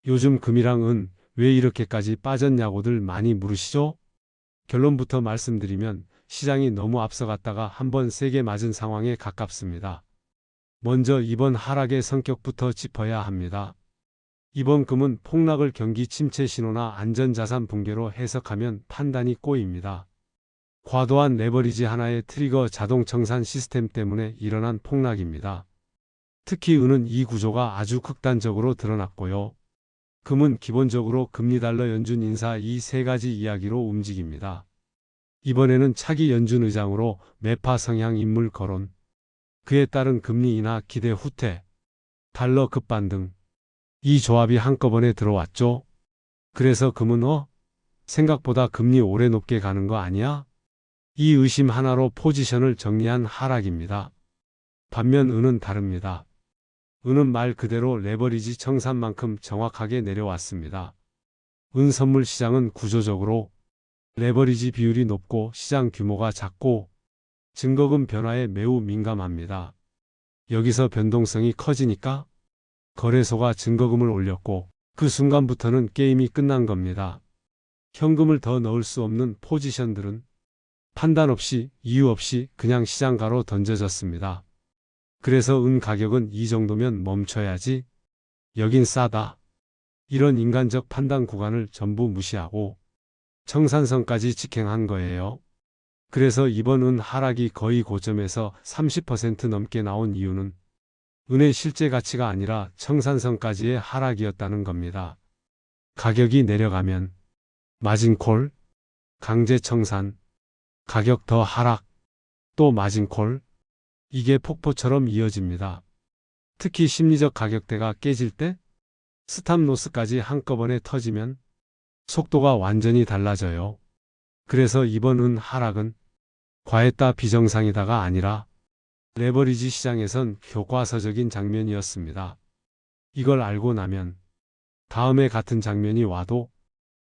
요즘 금이랑 은 왜 이렇게까지 빠졌냐고들 많이 물으시죠? 결론부터 말씀드리면 시장이 너무 앞서갔다가 한번 세게 맞은 상황에 가깝습니다. 먼저 이번 하락의 성격부터 짚어야 합니다. 이번 금은 폭락을 경기 침체 신호나 안전자산 붕괴로 해석하면 판단이 꼬입니다. 과도한 레버리지 하나의 트리거 자동 청산 시스템 때문에 일어난 폭락입니다. 특히 은은 이 구조가 아주 극단적으로 드러났고요. 금은 기본적으로 금리 달러 연준 인사 이 세 가지 이야기로 움직입니다. 이번에는 차기 연준 의장으로 매파 성향 인물 거론, 그에 따른 금리 인하 기대 후퇴, 달러 급반등, 이 조합이 한꺼번에 들어왔죠. 그래서 금은 생각보다 금리 오래 높게 가는 거 아니야? 이 의심 하나로 포지션을 정리한 하락입니다. 반면 은은 다릅니다. 은은 말 그대로 레버리지 청산만큼 정확하게 내려왔습니다. 은 선물 시장은 구조적으로 레버리지 비율이 높고 시장 규모가 작고 증거금 변화에 매우 민감합니다. 여기서 변동성이 커지니까 거래소가 증거금을 올렸고 그 순간부터는 게임이 끝난 겁니다. 현금을 더 넣을 수 없는 포지션들은 판단 없이 이유 없이 그냥 시장가로 던져졌습니다. 그래서 은 가격은 이 정도면 멈춰야지. 여긴 싸다. 이런 인간적 판단 구간을 전부 무시하고 청산선까지 직행한 거예요. 그래서 이번 은 하락이 거의 고점에서 30% 넘게 나온 이유는 은의 실제 가치가 아니라 청산선까지의 하락이었다는 겁니다. 가격이 내려가면 마진콜, 강제 청산, 가격 더 하락, 또 마진콜, 이게 폭포처럼 이어집니다. 특히 심리적 가격대가 깨질 때 스탑로스까지 한꺼번에 터지면 속도가 완전히 달라져요. 그래서 이번 은 하락은 과했다 비정상이다가 아니라 레버리지 시장에선 교과서적인 장면이었습니다. 이걸 알고 나면 다음에 같은 장면이 와도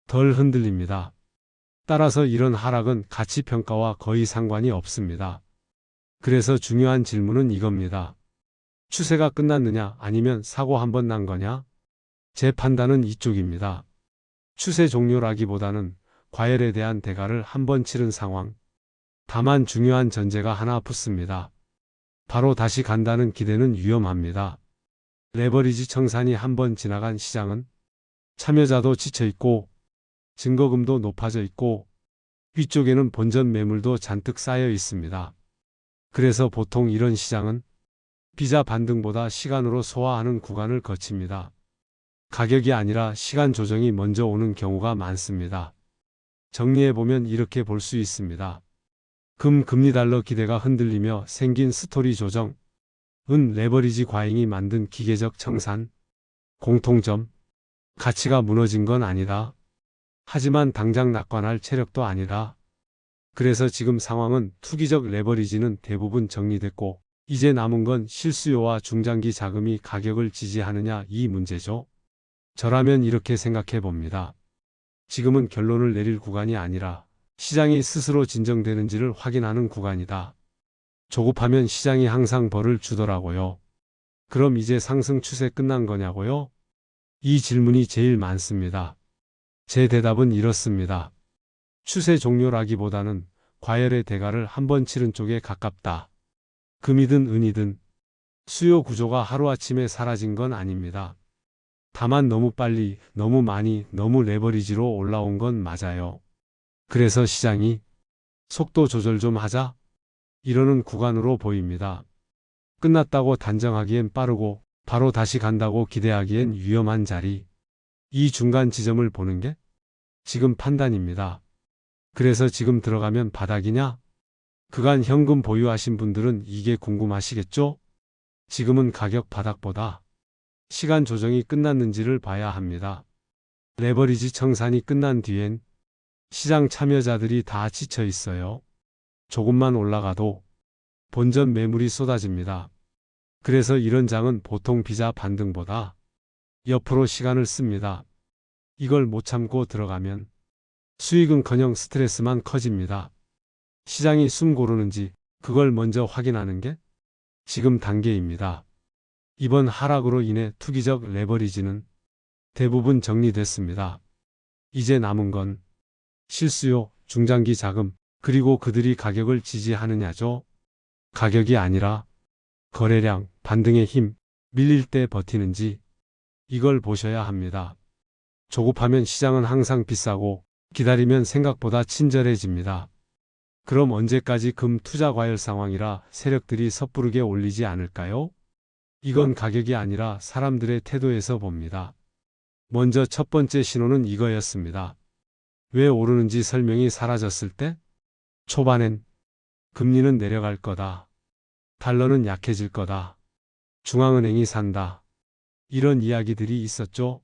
덜 흔들립니다. 따라서 이런 하락은 가치평가와 거의 상관이 없습니다. 그래서 중요한 질문은 이겁니다. 추세가 끝났느냐 아니면 사고 한 번 난 거냐? 제 판단은 이쪽입니다. 추세 종료라기보다는 과열에 대한 대가를 한 번 치른 상황. 다만 중요한 전제가 하나 붙습니다. 바로 다시 간다는 기대는 위험합니다. 레버리지 청산이 한 번 지나간 시장은 참여자도 지쳐있고 증거금도 높아져 있고 위쪽에는 본전 매물도 잔뜩 쌓여 있습니다. 그래서 보통 이런 시장은 비자 반등보다 시간으로 소화하는 구간을 거칩니다. 가격이 아니라 시간 조정이 먼저 오는 경우가 많습니다. 정리해보면 이렇게 볼 수 있습니다. 금 금리 달러 기대가 흔들리며 생긴 스토리 조정, 은 레버리지 과잉이 만든 기계적 청산, 공통점, 가치가 무너진 건 아니다. 하지만 당장 낙관할 체력도 아니다. 그래서 지금 상황은 투기적 레버리지는 대부분 정리됐고 이제 남은 건 실수요와 중장기 자금이 가격을 지지하느냐 이 문제죠. 저라면 이렇게 생각해 봅니다. 지금은 결론을 내릴 구간이 아니라 시장이 스스로 진정되는지를 확인하는 구간이다. 조급하면 시장이 항상 벌을 주더라고요. 그럼 이제 상승 추세 끝난 거냐고요? 이 질문이 제일 많습니다. 제 대답은 이렇습니다. 추세 종료라기보다는 과열의 대가를 한 번 치른 쪽에 가깝다. 금이든 은이든 수요 구조가 하루아침에 사라진 건 아닙니다. 다만 너무 빨리, 너무 많이, 너무 레버리지로 올라온 건 맞아요. 그래서 시장이 속도 조절 좀 하자? 이러는 구간으로 보입니다. 끝났다고 단정하기엔 빠르고 바로 다시 간다고 기대하기엔 위험한 자리. 이 중간 지점을 보는 게 지금 판단입니다. 그래서 지금 들어가면 바닥이냐? 그간 현금 보유하신 분들은 이게 궁금하시겠죠? 지금은 가격 바닥보다 시간 조정이 끝났는지를 봐야 합니다. 레버리지 청산이 끝난 뒤엔 시장 참여자들이 다 지쳐 있어요. 조금만 올라가도 본전 매물이 쏟아집니다. 그래서 이런 장은 보통 비자 반등보다 옆으로 시간을 씁니다. 이걸 못 참고 들어가면 수익은커녕 스트레스만 커집니다. 시장이 숨 고르는지 그걸 먼저 확인하는 게 지금 단계입니다. 이번 하락으로 인해 투기적 레버리지는 대부분 정리됐습니다. 이제 남은 건 실수요, 중장기 자금, 그리고 그들이 가격을 지지하느냐죠. 가격이 아니라 거래량, 반등의 힘, 밀릴 때 버티는지 이걸 보셔야 합니다. 조급하면 시장은 항상 비싸고 기다리면 생각보다 친절해집니다. 그럼 언제까지 금 투자 과열 상황이라 세력들이 섣부르게 올리지 않을까요? 이건 가격이 아니라 사람들의 태도에서 봅니다. 먼저 첫 번째 신호는 이거였습니다. 왜 오르는지 설명이 사라졌을 때? 초반엔 금리는 내려갈 거다. 달러는 약해질 거다. 중앙은행이 산다. 이런 이야기들이 있었죠.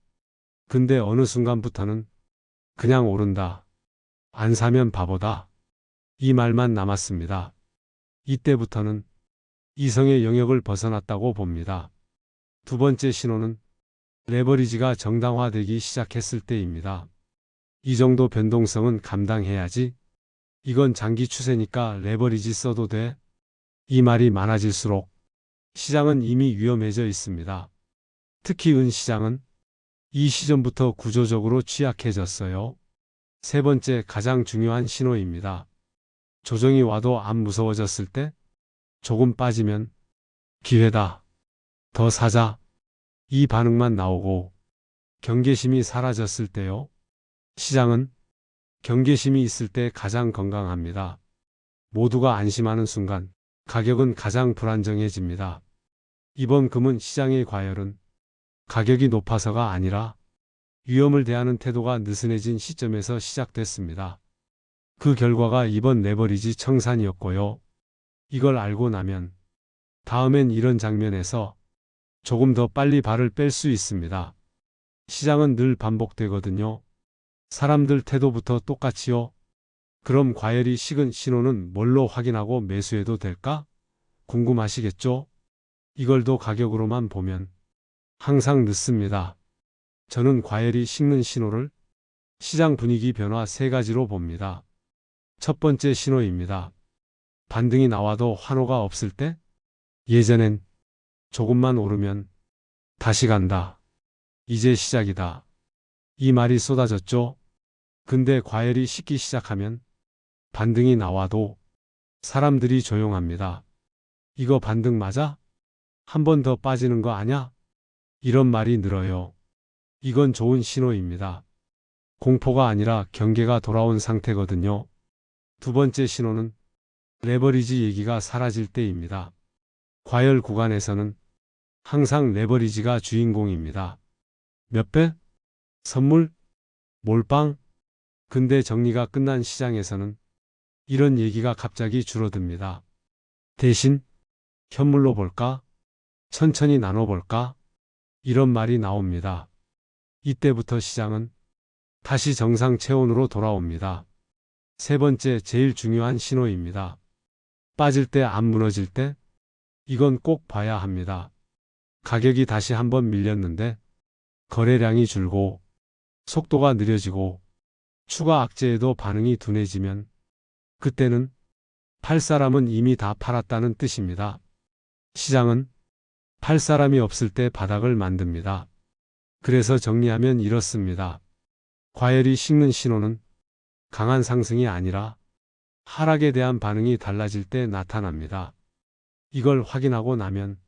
근데 어느 순간부터는 그냥 오른다. 안 사면 바보다. 이 말만 남았습니다. 이때부터는 이성의 영역을 벗어났다고 봅니다. 두 번째 신호는 레버리지가 정당화되기 시작했을 때입니다. 이 정도 변동성은 감당해야지. 이건 장기 추세니까 레버리지 써도 돼. 이 말이 많아질수록 시장은 이미 위험해져 있습니다. 특히 은 시장은 이 시점부터 구조적으로 취약해졌어요. 세 번째 가장 중요한 신호입니다. 조정이 와도 안 무서워졌을 때 조금 빠지면 기회다. 더 사자. 이 반응만 나오고 경계심이 사라졌을 때요. 시장은 경계심이 있을 때 가장 건강합니다. 모두가 안심하는 순간 가격은 가장 불안정해집니다. 이번 금은 시장의 과열은 가격이 높아서가 아니라 위험을 대하는 태도가 느슨해진 시점에서 시작됐습니다. 그 결과가 이번 레버리지 청산이었고요. 이걸 알고 나면 다음엔 이런 장면에서 조금 더 빨리 발을 뺄 수 있습니다. 시장은 늘 반복되거든요. 사람들 태도부터 똑같이요. 그럼 과열이 식은 신호는 뭘로 확인하고 매수해도 될까? 궁금하시겠죠? 이걸도 가격으로만 보면 항상 늦습니다. 저는 과열이 식는 신호를 시장 분위기 변화 세 가지로 봅니다. 첫 번째 신호입니다. 반등이 나와도 환호가 없을 때? 예전엔 조금만 오르면 다시 간다. 이제 시작이다. 이 말이 쏟아졌죠? 근데 과열이 식기 시작하면 반등이 나와도 사람들이 조용합니다. 이거 반등 맞아? 한 번 더 빠지는 거 아냐? 이런 말이 늘어요. 이건 좋은 신호입니다. 공포가 아니라 경계가 돌아온 상태거든요. 두 번째 신호는 레버리지 얘기가 사라질 때입니다. 과열 구간에서는 항상 레버리지가 주인공입니다. 몇 배? 선물? 몰빵? 근데 정리가 끝난 시장에서는 이런 얘기가 갑자기 줄어듭니다. 대신 현물로 볼까? 천천히 나눠볼까? 이런 말이 나옵니다. 이때부터 시장은 다시 정상 체온으로 돌아옵니다. 세 번째 제일 중요한 신호입니다. 빠질 때 안 무너질 때? 이건 꼭 봐야 합니다. 가격이 다시 한번 밀렸는데 거래량이 줄고 속도가 느려지고 추가 악재에도 반응이 둔해지면 그때는 팔 사람은 이미 다 팔았다는 뜻입니다. 시장은 팔 사람이 없을 때 바닥을 만듭니다. 그래서 정리하면 이렇습니다. 과열이 식는 신호는 강한 상승이 아니라 하락에 대한 반응이 달라질 때 나타납니다. 이걸 확인하고 나면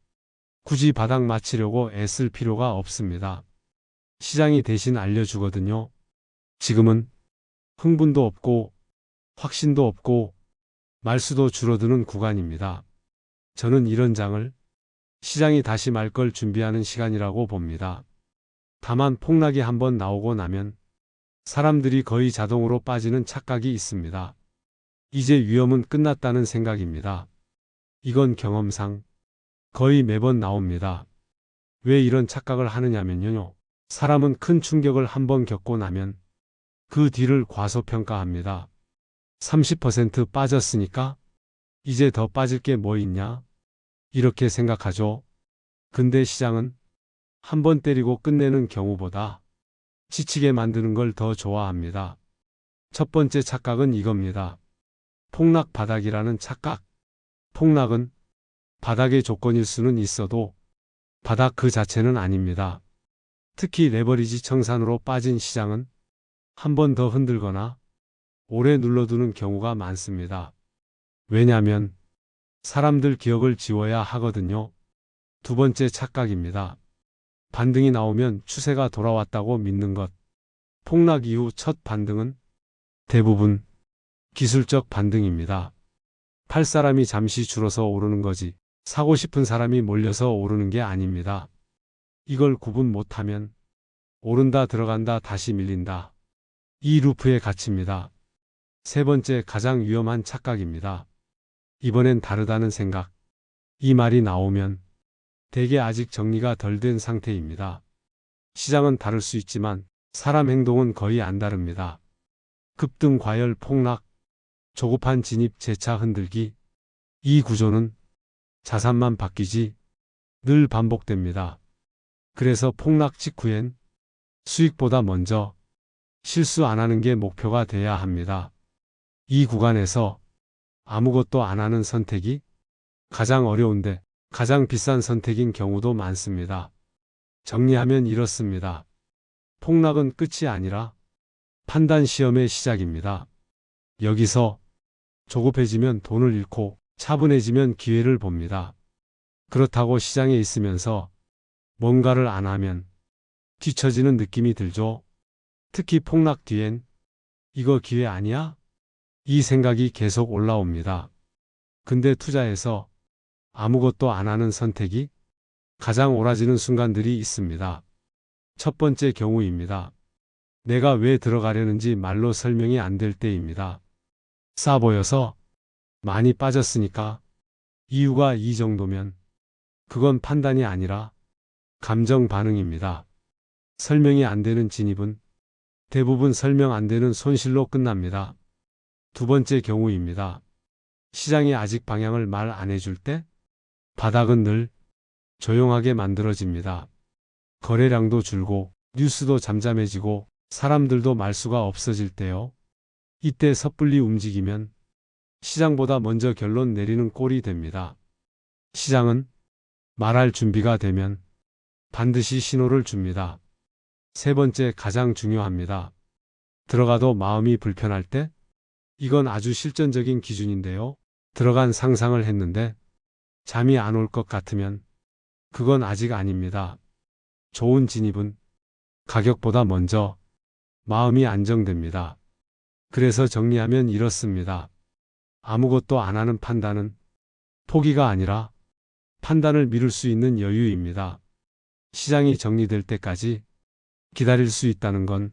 굳이 바닥 맞추려고 애쓸 필요가 없습니다. 시장이 대신 알려주거든요. 지금은 흥분도 없고 확신도 없고 말수도 줄어드는 구간입니다. 저는 이런 장을 시장이 다시 말 걸 준비하는 시간이라고 봅니다. 다만 폭락이 한번 나오고 나면 사람들이 거의 자동으로 빠지는 착각이 있습니다. 이제 위험은 끝났다는 생각입니다. 이건 경험상 거의 매번 나옵니다. 왜 이런 착각을 하느냐면요. 사람은 큰 충격을 한번 겪고 나면 그 뒤를 과소평가합니다. 30% 빠졌으니까 이제 더 빠질 게 뭐 있냐? 이렇게 생각하죠. 근데 시장은 한 번 때리고 끝내는 경우보다 지치게 만드는 걸 더 좋아합니다. 첫 번째 착각은 이겁니다. 폭락 바닥이라는 착각. 폭락은 바닥의 조건일 수는 있어도 바닥 그 자체는 아닙니다. 특히 레버리지 청산으로 빠진 시장은 한 번 더 흔들거나 오래 눌러두는 경우가 많습니다. 왜냐하면 사람들 기억을 지워야 하거든요. 두 번째 착각입니다. 반등이 나오면 추세가 돌아왔다고 믿는 것. 폭락 이후 첫 반등은 대부분 기술적 반등입니다. 팔 사람이 잠시 줄어서 오르는 거지 사고 싶은 사람이 몰려서 오르는 게 아닙니다. 이걸 구분 못하면 오른다 들어간다 다시 밀린다. 이 루프에 갇힙니다. 세 번째 가장 위험한 착각입니다. 이번엔 다르다는 생각. 이 말이 나오면 대개 아직 정리가 덜 된 상태입니다. 시장은 다를 수 있지만 사람 행동은 거의 안 다릅니다. 급등 과열 폭락, 조급한 진입 재차 흔들기. 이 구조는 자산만 바뀌지 늘 반복됩니다. 그래서 폭락 직후엔 수익보다 먼저 실수 안 하는 게 목표가 돼야 합니다. 이 구간에서 아무것도 안 하는 선택이 가장 어려운데 가장 비싼 선택인 경우도 많습니다. 정리하면 이렇습니다. 폭락은 끝이 아니라 판단 시험의 시작입니다. 여기서 조급해지면 돈을 잃고 차분해지면 기회를 봅니다. 그렇다고 시장에 있으면서 뭔가를 안 하면 뒤처지는 느낌이 들죠. 특히 폭락 뒤엔 이거 기회 아니야? 이 생각이 계속 올라옵니다. 근데 투자에서 아무것도 안 하는 선택이 가장 옳아지는 순간들이 있습니다. 첫 번째 경우입니다. 내가 왜 들어가려는지 말로 설명이 안 될 때입니다. 싸 보여서 많이 빠졌으니까 이유가 이 정도면 그건 판단이 아니라 감정 반응입니다. 설명이 안 되는 진입은 대부분 설명 안 되는 손실로 끝납니다. 두 번째 경우입니다. 시장이 아직 방향을 말 안 해줄 때 바닥은 늘 조용하게 만들어집니다. 거래량도 줄고 뉴스도 잠잠해지고 사람들도 말수가 없어질 때요. 이때 섣불리 움직이면 시장보다 먼저 결론 내리는 꼴이 됩니다. 시장은 말할 준비가 되면 반드시 신호를 줍니다. 세 번째 가장 중요합니다. 들어가도 마음이 불편할 때 이건 아주 실전적인 기준인데요. 들어간 상상을 했는데 잠이 안 올 것 같으면 그건 아직 아닙니다. 좋은 진입은 가격보다 먼저 마음이 안정됩니다. 그래서 정리하면 이렇습니다. 아무것도 안 하는 판단은 포기가 아니라 판단을 미룰 수 있는 여유입니다. 시장이 정리될 때까지 기다릴 수 있다는 건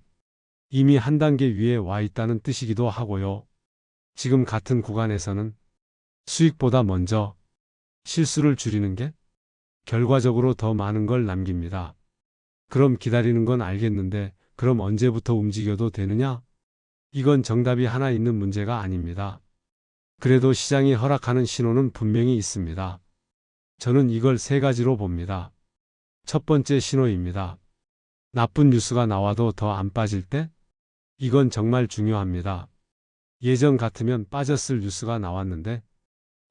이미 한 단계 위에 와 있다는 뜻이기도 하고요. 지금 같은 구간에서는 수익보다 먼저 실수를 줄이는 게 결과적으로 더 많은 걸 남깁니다. 그럼 기다리는 건 알겠는데 그럼 언제부터 움직여도 되느냐? 이건 정답이 하나 있는 문제가 아닙니다. 그래도 시장이 허락하는 신호는 분명히 있습니다. 저는 이걸 세 가지로 봅니다. 첫 번째 신호입니다. 나쁜 뉴스가 나와도 더 안 빠질 때? 이건 정말 중요합니다. 예전 같으면 빠졌을 뉴스가 나왔는데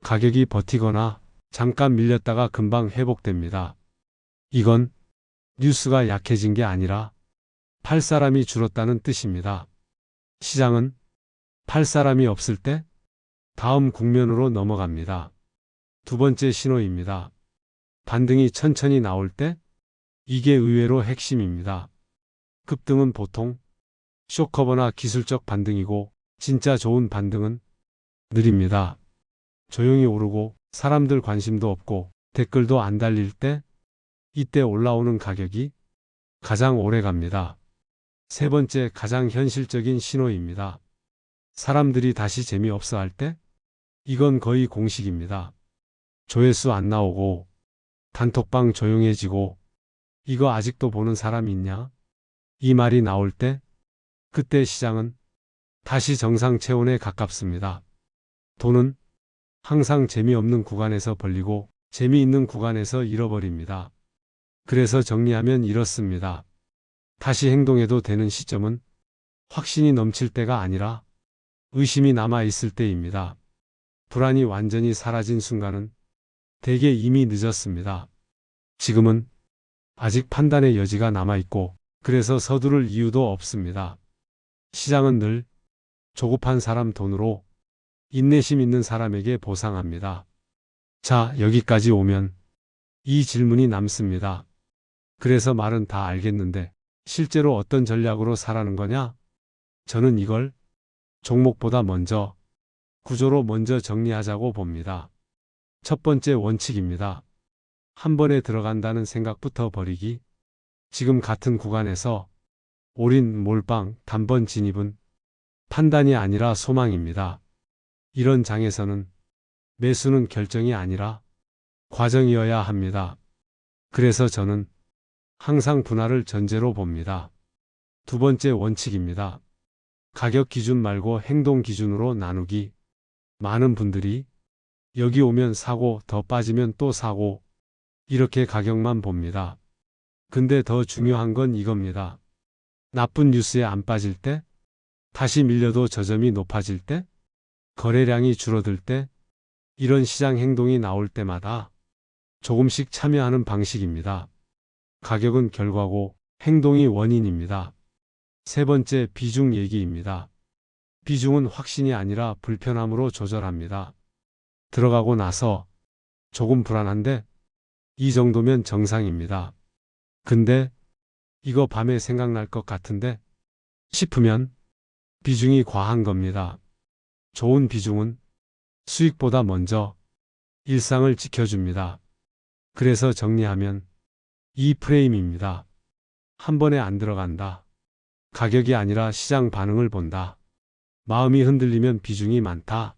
가격이 버티거나 잠깐 밀렸다가 금방 회복됩니다. 이건 뉴스가 약해진 게 아니라 팔 사람이 줄었다는 뜻입니다. 시장은 팔 사람이 없을 때 다음 국면으로 넘어갑니다. 두 번째 신호입니다. 반등이 천천히 나올 때 이게 의외로 핵심입니다. 급등은 보통 쇼커버나 기술적 반등이고 진짜 좋은 반등은 느립니다. 조용히 오르고 사람들 관심도 없고 댓글도 안 달릴 때 이때 올라오는 가격이 가장 오래 갑니다. 세 번째 가장 현실적인 신호입니다. 사람들이 다시 재미없어 할 때 이건 거의 공식입니다. 조회수 안 나오고 단톡방 조용해지고 이거 아직도 보는 사람 있냐? 이 말이 나올 때 그때 시장은 다시 정상 체온에 가깝습니다. 돈은 항상 재미없는 구간에서 벌리고 재미있는 구간에서 잃어버립니다. 그래서 정리하면 이렇습니다. 다시 행동해도 되는 시점은 확신이 넘칠 때가 아니라 의심이 남아있을 때입니다. 불안이 완전히 사라진 순간은 대개 이미 늦었습니다. 지금은 아직 판단의 여지가 남아있고 그래서 서두를 이유도 없습니다. 시장은 늘 조급한 사람 돈으로 인내심 있는 사람에게 보상합니다. 자, 여기까지 오면 이 질문이 남습니다. 그래서 말은 다 알겠는데 실제로 어떤 전략으로 사라는 거냐? 저는 이걸 종목보다 먼저 구조로 먼저 정리하자고 봅니다. 첫 번째 원칙입니다. 한 번에 들어간다는 생각부터 버리기. 지금 같은 구간에서 올인, 몰빵, 단번 진입은 판단이 아니라 소망입니다. 이런 장에서는 매수는 결정이 아니라 과정이어야 합니다. 그래서 저는 항상 분할을 전제로 봅니다. 두 번째 원칙입니다. 가격 기준 말고 행동 기준으로 나누기. 많은 분들이 여기 오면 사고, 더 빠지면 또 사고, 이렇게 가격만 봅니다. 근데 더 중요한 건 이겁니다. 나쁜 뉴스에 안 빠질 때, 다시 밀려도 저점이 높아질 때, 거래량이 줄어들 때, 이런 시장 행동이 나올 때마다 조금씩 참여하는 방식입니다. 가격은 결과고 행동이 원인입니다. 세 번째, 비중 얘기입니다. 비중은 확신이 아니라 불편함으로 조절합니다. 들어가고 나서 조금 불안한데 이 정도면 정상입니다. 근데 이거 밤에 생각날 것 같은데 싶으면 비중이 과한 겁니다. 좋은 비중은 수익보다 먼저 일상을 지켜줍니다. 그래서 정리하면 이 프레임입니다. 한 번에 안 들어간다. 가격이 아니라 시장 반응을 본다. 마음이 흔들리면 비중이 많다.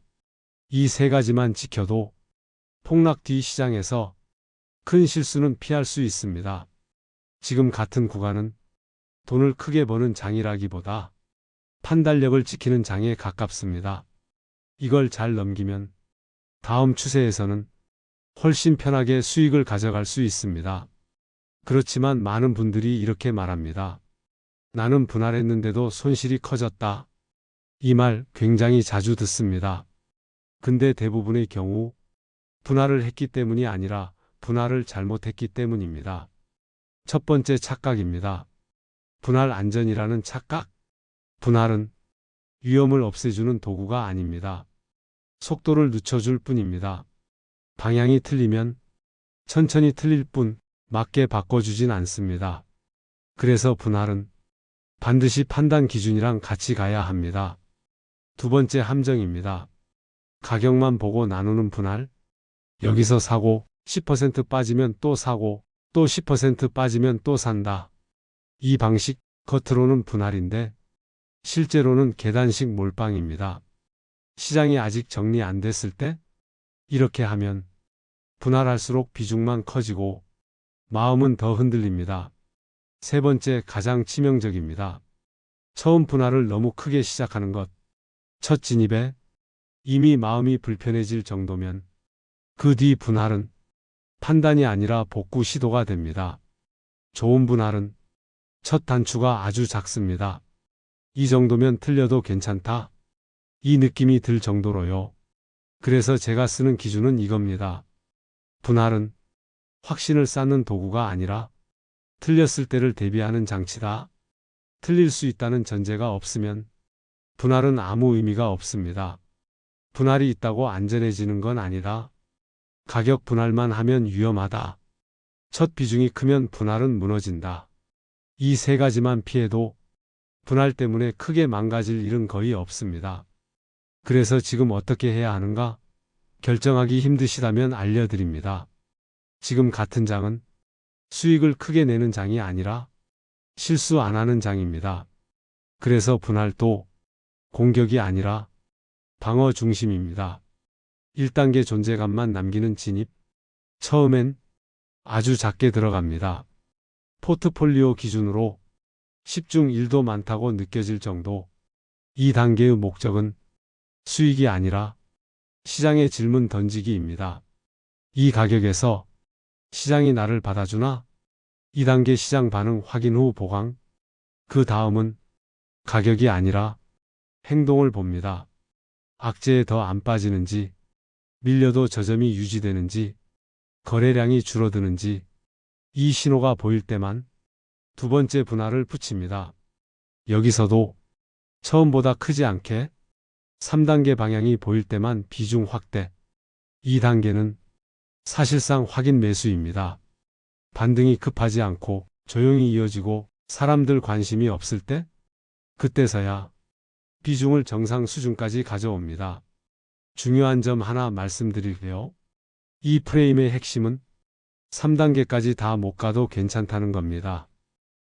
이 세 가지만 지켜도 폭락 뒤 시장에서 큰 실수는 피할 수 있습니다. 지금 같은 구간은 돈을 크게 버는 장이라기보다 판단력을 지키는 장에 가깝습니다. 이걸 잘 넘기면 다음 추세에서는 훨씬 편하게 수익을 가져갈 수 있습니다. 그렇지만 많은 분들이 이렇게 말합니다. 나는 분할했는데도 손실이 커졌다. 이 말 굉장히 자주 듣습니다. 근데 대부분의 경우 분할을 했기 때문이 아니라 분할을 잘못했기 때문입니다. 첫 번째 착각입니다. 분할 안전이라는 착각? 분할은 위험을 없애주는 도구가 아닙니다. 속도를 늦춰줄 뿐입니다. 방향이 틀리면 천천히 틀릴 뿐 맞게 바꿔주진 않습니다. 그래서 분할은 반드시 판단 기준이랑 같이 가야 합니다. 두 번째 함정입니다. 가격만 보고 나누는 분할. 여기서 사고 10% 빠지면 또 사고 또 10% 빠지면 또 산다. 이 방식 겉으로는 분할인데 실제로는 계단식 몰빵입니다. 시장이 아직 정리 안 됐을 때 이렇게 하면 분할할수록 비중만 커지고 마음은 더 흔들립니다. 세 번째, 가장 치명적입니다. 처음 분할을 너무 크게 시작하는 것. 첫 진입에 이미 마음이 불편해질 정도면 그 뒤 분할은 판단이 아니라 복구 시도가 됩니다. 좋은 분할은 첫 단추가 아주 작습니다. 이 정도면 틀려도 괜찮다. 이 느낌이 들 정도로요. 그래서 제가 쓰는 기준은 이겁니다. 분할은 확신을 쌓는 도구가 아니라 틀렸을 때를 대비하는 장치다. 틀릴 수 있다는 전제가 없으면 분할은 아무 의미가 없습니다. 분할이 있다고 안전해지는 건 아니다. 가격 분할만 하면 위험하다. 첫 비중이 크면 분할은 무너진다. 이 세 가지만 피해도 분할 때문에 크게 망가질 일은 거의 없습니다. 그래서 지금 어떻게 해야 하는가? 결정하기 힘드시다면 알려드립니다. 지금 같은 장은 수익을 크게 내는 장이 아니라 실수 안 하는 장입니다. 그래서 분할도 공격이 아니라 방어 중심입니다. 1단계 존재감만 남기는 진입. 처음엔 아주 작게 들어갑니다. 포트폴리오 기준으로 10중 1도 많다고 느껴질 정도. 2단계의 목적은 수익이 아니라 시장의 질문 던지기입니다. 이 가격에서 시장이 나를 받아주나? 2단계 시장 반응 확인 후 보강. 그 다음은 가격이 아니라 행동을 봅니다. 악재에 더 안 빠지는지, 밀려도 저점이 유지되는지, 거래량이 줄어드는지, 이 신호가 보일 때만 두 번째 분할을 붙입니다. 여기서도 처음보다 크지 않게 3단계 방향이 보일 때만 비중 확대. 2단계는 사실상 확인 매수입니다. 반등이 급하지 않고 조용히 이어지고 사람들 관심이 없을 때, 그때서야 비중을 정상 수준까지 가져옵니다. 중요한 점 하나 말씀드릴게요. 이 프레임의 핵심은 3단계까지 다 못 가도 괜찮다는 겁니다.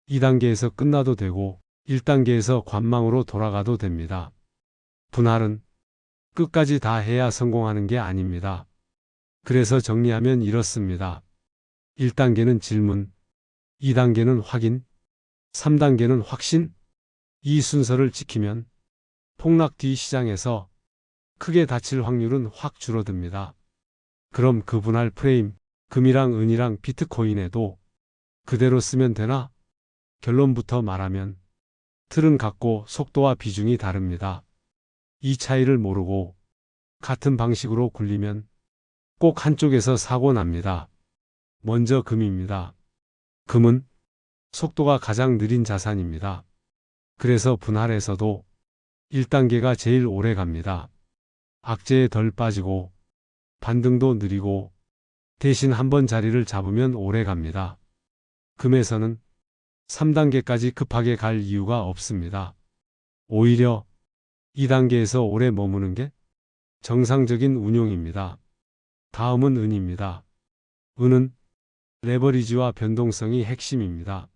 2단계에서 끝나도 되고 1단계에서 관망으로 돌아가도 됩니다. 분할은 끝까지 다 해야 성공하는 게 아닙니다. 그래서 정리하면 이렇습니다. 1단계는 질문, 2단계는 확인, 3단계는 확신. 이 순서를 지키면 폭락 뒤 시장에서 크게 다칠 확률은 확 줄어듭니다. 그럼 그 분할 프레임, 금이랑 은이랑 비트코인에도 그대로 쓰면 되나? 결론부터 말하면 틀은 같고 속도와 비중이 다릅니다. 이 차이를 모르고 같은 방식으로 굴리면 꼭 한쪽에서 사고 납니다. 먼저 금입니다. 금은 속도가 가장 느린 자산입니다. 그래서 분할에서도 1단계가 제일 오래 갑니다. 악재에 덜 빠지고 반등도 느리고 대신 한번 자리를 잡으면 오래 갑니다. 금에서는 3단계까지 급하게 갈 이유가 없습니다. 오히려 2단계에서 오래 머무는 게 정상적인 운용입니다. 다음은 은입니다. 은은 레버리지와 변동성이 핵심입니다.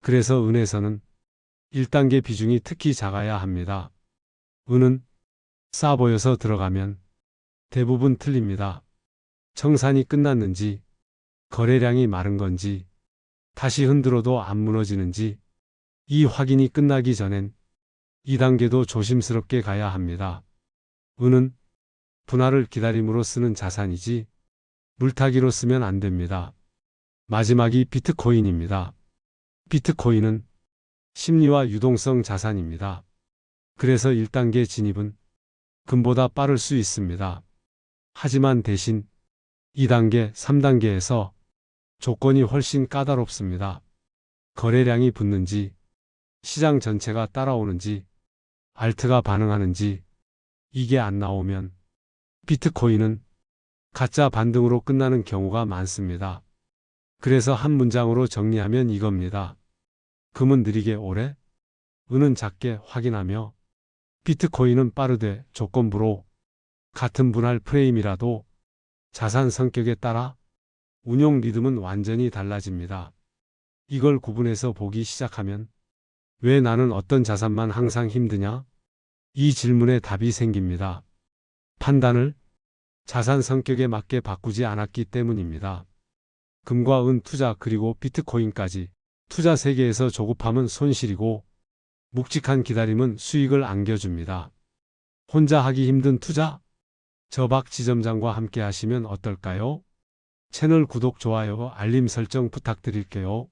그래서 은에서는 1단계 비중이 특히 작아야 합니다. 은은 싸 보여서 들어가면 대부분 틀립니다. 청산이 끝났는지, 거래량이 마른 건지, 다시 흔들어도 안 무너지는지, 이 확인이 끝나기 전엔 2단계도 조심스럽게 가야 합니다. 은은 분할을 기다림으로 쓰는 자산이지 물타기로 쓰면 안 됩니다. 마지막이 비트코인입니다. 비트코인은 심리와 유동성 자산입니다. 그래서 1단계 진입은 금보다 빠를 수 있습니다. 하지만 대신 2단계, 3단계에서 조건이 훨씬 까다롭습니다. 거래량이 붙는지, 시장 전체가 따라오는지, 알트가 반응하는지, 이게 안 나오면 비트코인은 가짜 반등으로 끝나는 경우가 많습니다. 그래서 한 문장으로 정리하면 이겁니다. 금은 느리게 오래, 은은 작게 확인하며, 비트코인은 빠르되 조건부로 같은 분할 프레임이라도 자산 성격에 따라 운용 리듬은 완전히 달라집니다. 이걸 구분해서 보기 시작하면 왜 나는 어떤 자산만 항상 힘드냐? 이 질문에 답이 생깁니다. 판단을 자산 성격에 맞게 바꾸지 않았기 때문입니다. 금과 은 투자 그리고 비트코인까지 투자 세계에서 조급함은 손실이고 묵직한 기다림은 수익을 안겨줍니다. 혼자 하기 힘든 투자? 저 박 지점장과 함께 하시면 어떨까요? 채널 구독, 좋아요, 알림 설정 부탁드릴게요.